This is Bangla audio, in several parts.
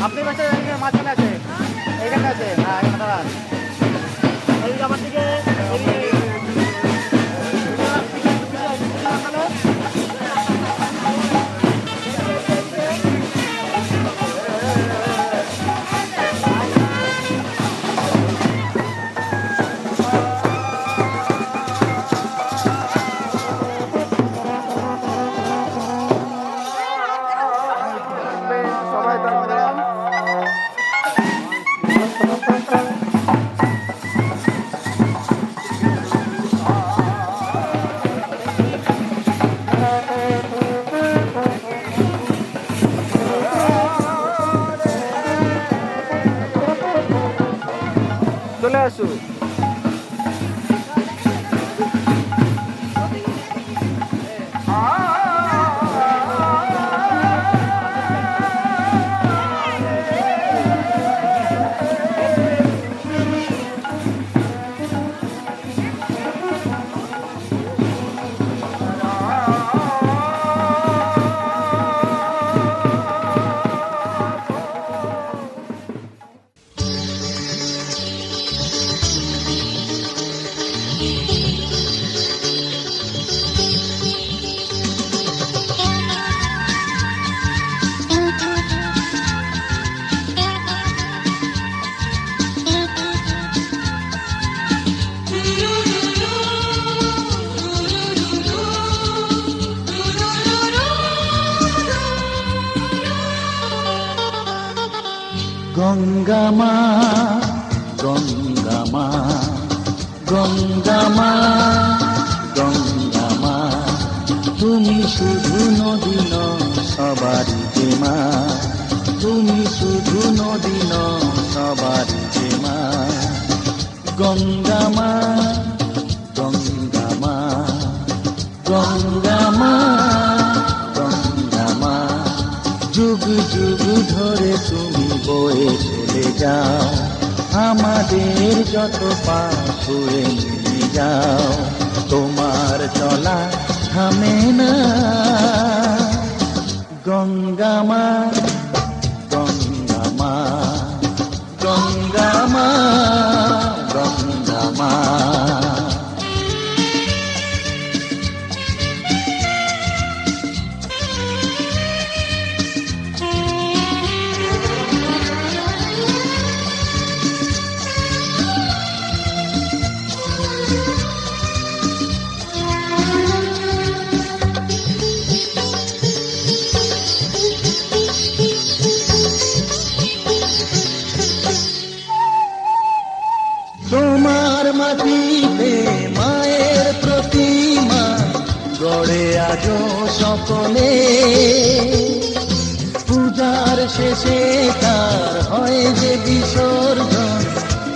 আপনি মাঝখানে আছে, এইখানে আছে, হ্যাঁ এখানে দাঁড়ান। আমার দিকে চলে আসুন। গঙ্গা মা, গঙ্গা মা, গঙ্গা মা, গঙ্গা মা, তুমি শুধু নদী নও সবারই যে মা, তুমি শুধু নদী নও সবারই যে মা। গঙ্গা মা, গঙ্গা মা, গঙ্গা মা, গঙ্গা মা, যুগ যুগ ধরে তুমি বয়ে চলে যাও, আমাদের যত পাপ ছুঁয়ে নিয়ে যাও, তোমার চলা থামে না। গঙ্গা মা, গঙ্গা মা, গঙ্গা মা, গঙ্গা মা। সকলে, পূজার শেষে তার হয় যে বিসর্জন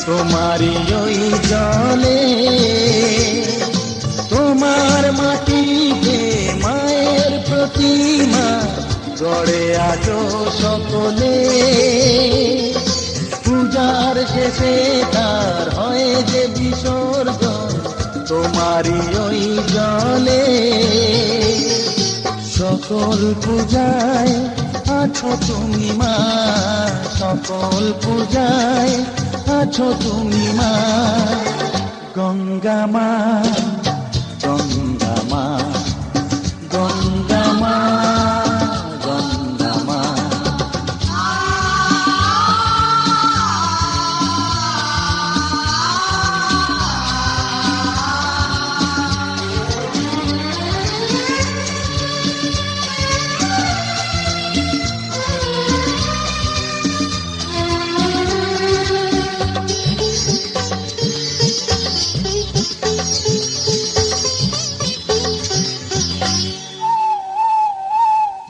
তোমারই ওই জলে। তোমার মাটিতে মায়ের প্রতিমা গড়ে আজো সকলে, পূজার শেষে তার হয় যে বিসর্জন তোমারই ওই জলে। সকল পূজায় আছো তুমি মা, সকল পূজায় আছো তুমি মা, গঙ্গা মা, গঙ্গা মা, গঙ্গা মা, গঙ্গা মা।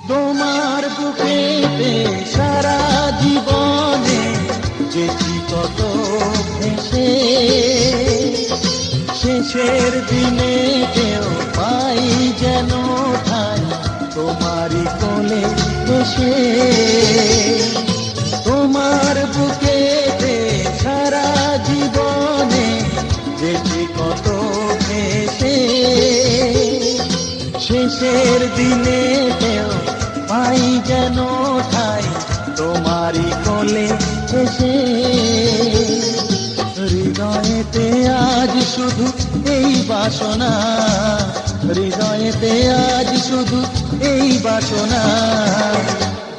তোমার বুকেতে সারা জীবনে যেছি কত ভেসে, শেষের দিনে কেউ পাই যেন ঠাই তোমারই কোলে বসে। তোমার বুকেতে সারা জীবনে যেছি কত ভেসে, শেষের দিনে কেউ পাই যেন ঠাই তোমারই কোলে এসে। হৃদয়েতে আজ শুধু এই বাসনা, হৃদয়েতে আজ শুধু এই বাসনা,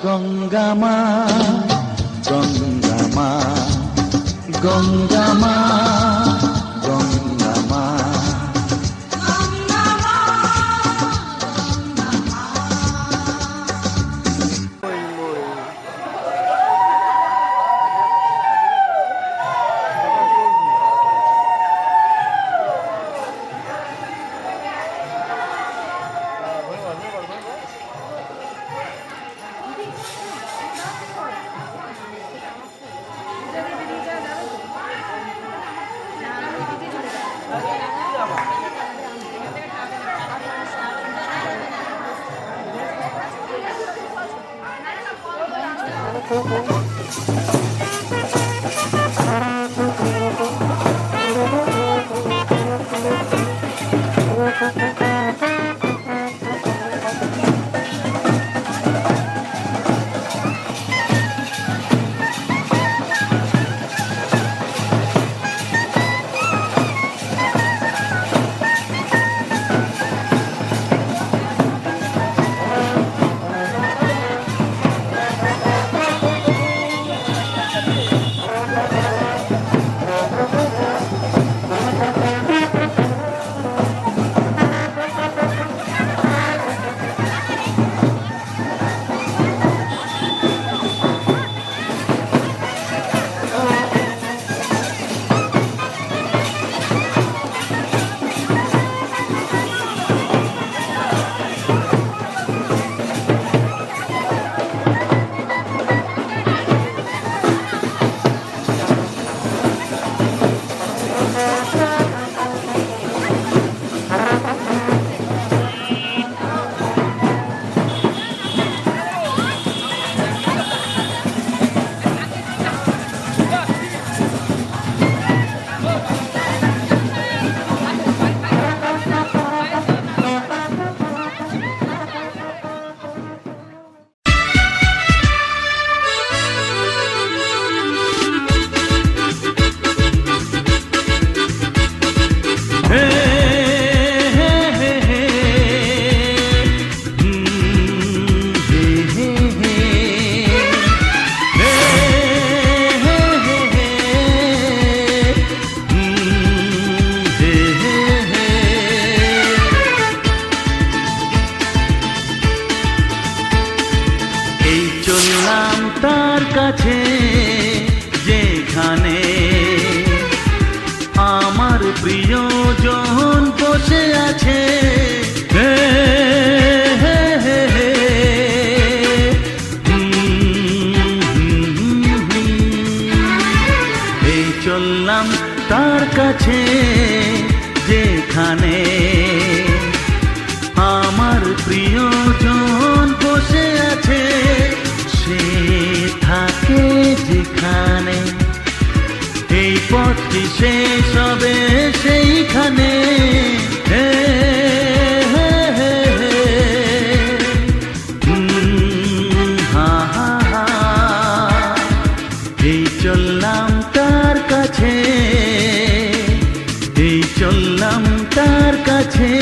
গঙ্গা মা, গঙ্গা মা, গঙ্গা মা, গঙ্গা মা। কাছে যেখানে আমার প্রিয়জন বসে আছে, হে হে আছে যেখানে আমার প্রিয়জন বসে আছে, সে থাকে যেখানে এই পথটি শেষ হবে সেইখানে। হে হে হে হে, হা হা হা, এই চললাম তার কাছে, এই চললাম তার কাছে।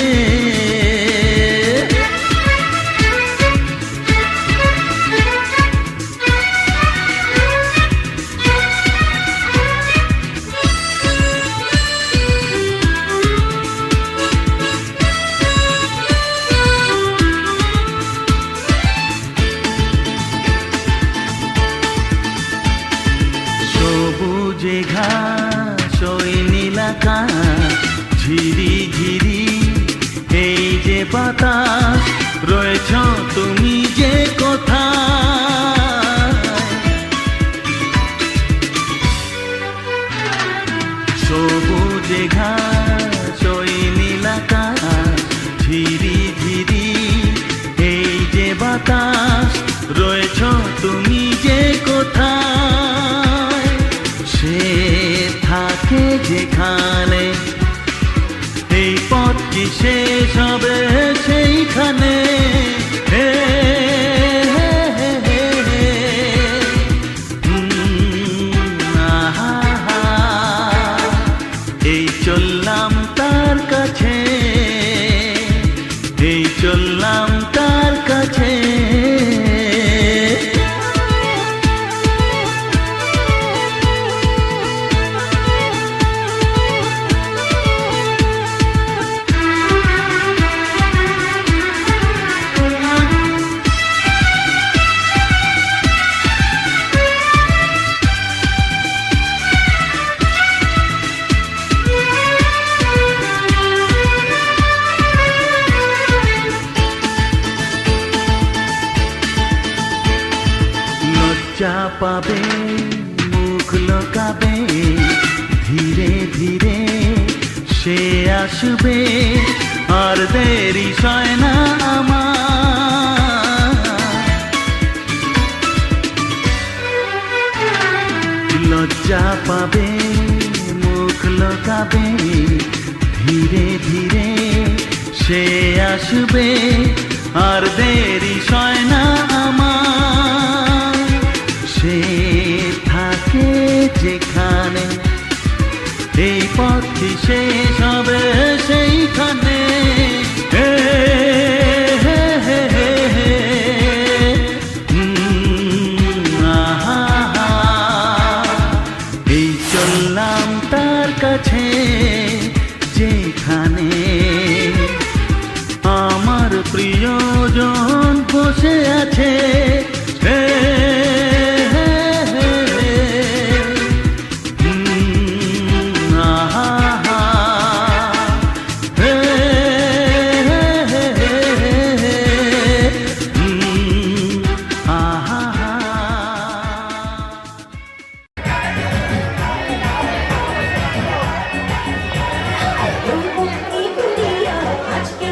সবুজে ঘাস ওই নীল আকাশ, ঝিরি ঝিরি এই যে বাতাস, রয়েছ তুমি যে কোথায়। সবুজে ঘাস ওই নীল আকাশ, ঝিরি ঝিরি এই যে বাতাস, রয়েছ তুমি যে কোথায়। সে থাকে যেখানে এই পথটি শেষ হবে সেইখানে। হে হে হে হে হে, আহা হা, এই চললাম তার কাছে, এই চললাম তার কাছে। লজ্জা পাবে, মুখ লোকাবে, ধীরে ধীরে সে আসবে, আর দেরি সয় না আমার। লজ্জা পাবে, মুখ লোকাবে, ধীরে ধীরে সে আসবে, আর দেরি সয় না আমার। সে থাকে যেখানে এই পথটি শেষ হবে সেইখানে। হে হে হে হে হে, আহা হা, এই চললাম তার কাছে যেখানে আমার প্রিয়জন বসে আছে। হে হে হে হে, আহা হা, হে হে হে হে হে, আহা হা। আজকে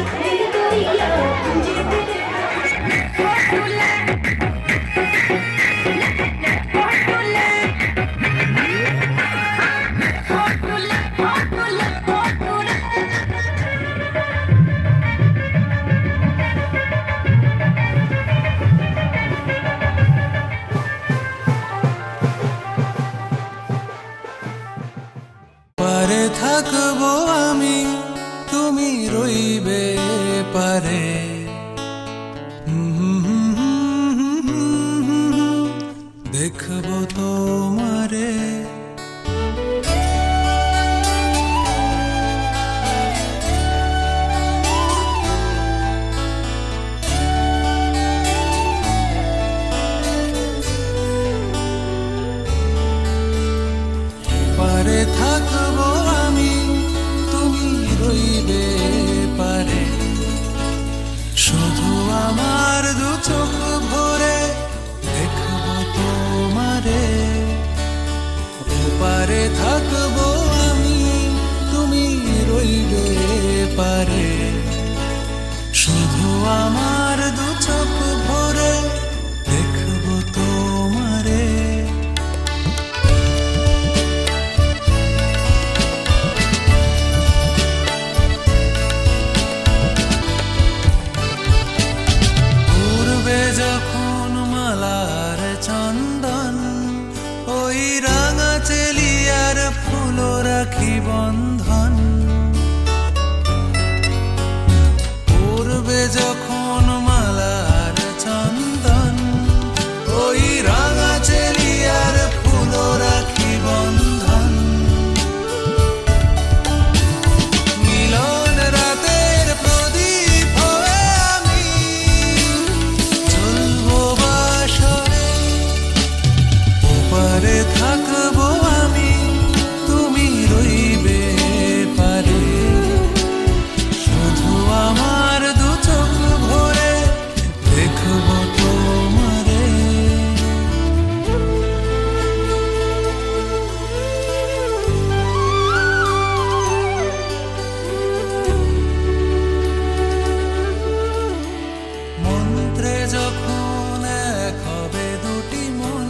মন্ত্রে যখন এক হবে দুটি মন,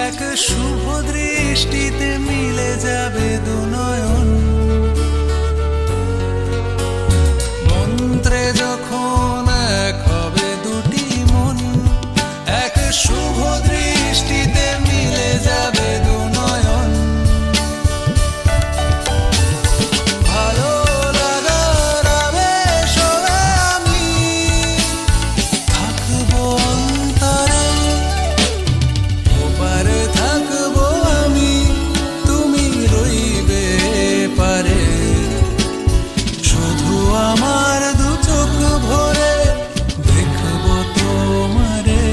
এক শুভ দৃষ্টিতে মিলে যাবে দুনয়ন। মন্ত্রে যখন এক হবে দুটি মন, এক শুভ দৃষ্টিতে মিলে যাবে দুনয়ন। ভালো লাগার আবেশ হয়ে আমি থাকবো অন্তরে, ওপারে থাকবো আমি, তুমি রইবে পারে। শুধু আমার দু চোখ ভরে দেখবো তোমারে।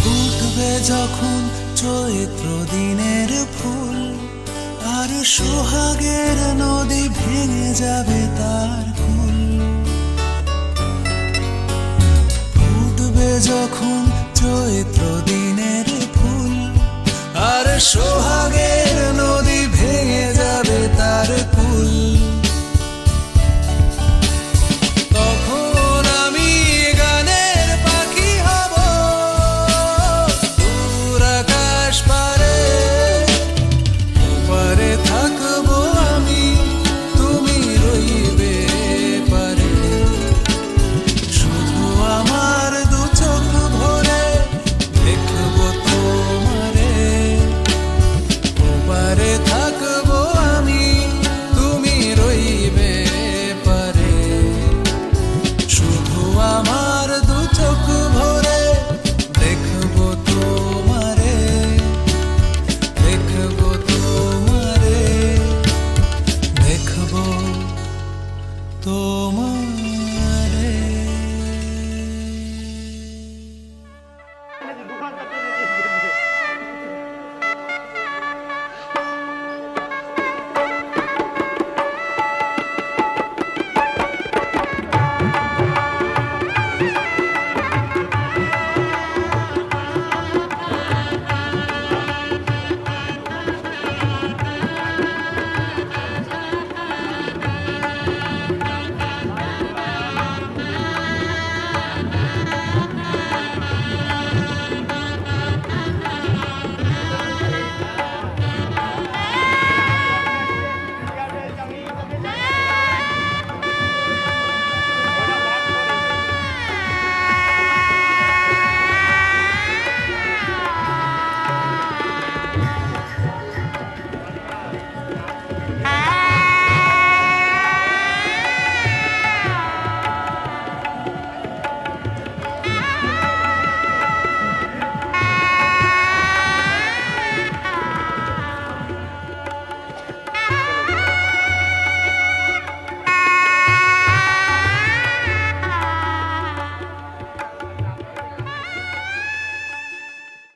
ফুটবে যখন চৈত্র দিনের ফুল, আর সোহাগের নদী ভেঙে যাবে তার কুল। ফুটবে যখন চৈত্র দিনের ফুল, আর সোহাগ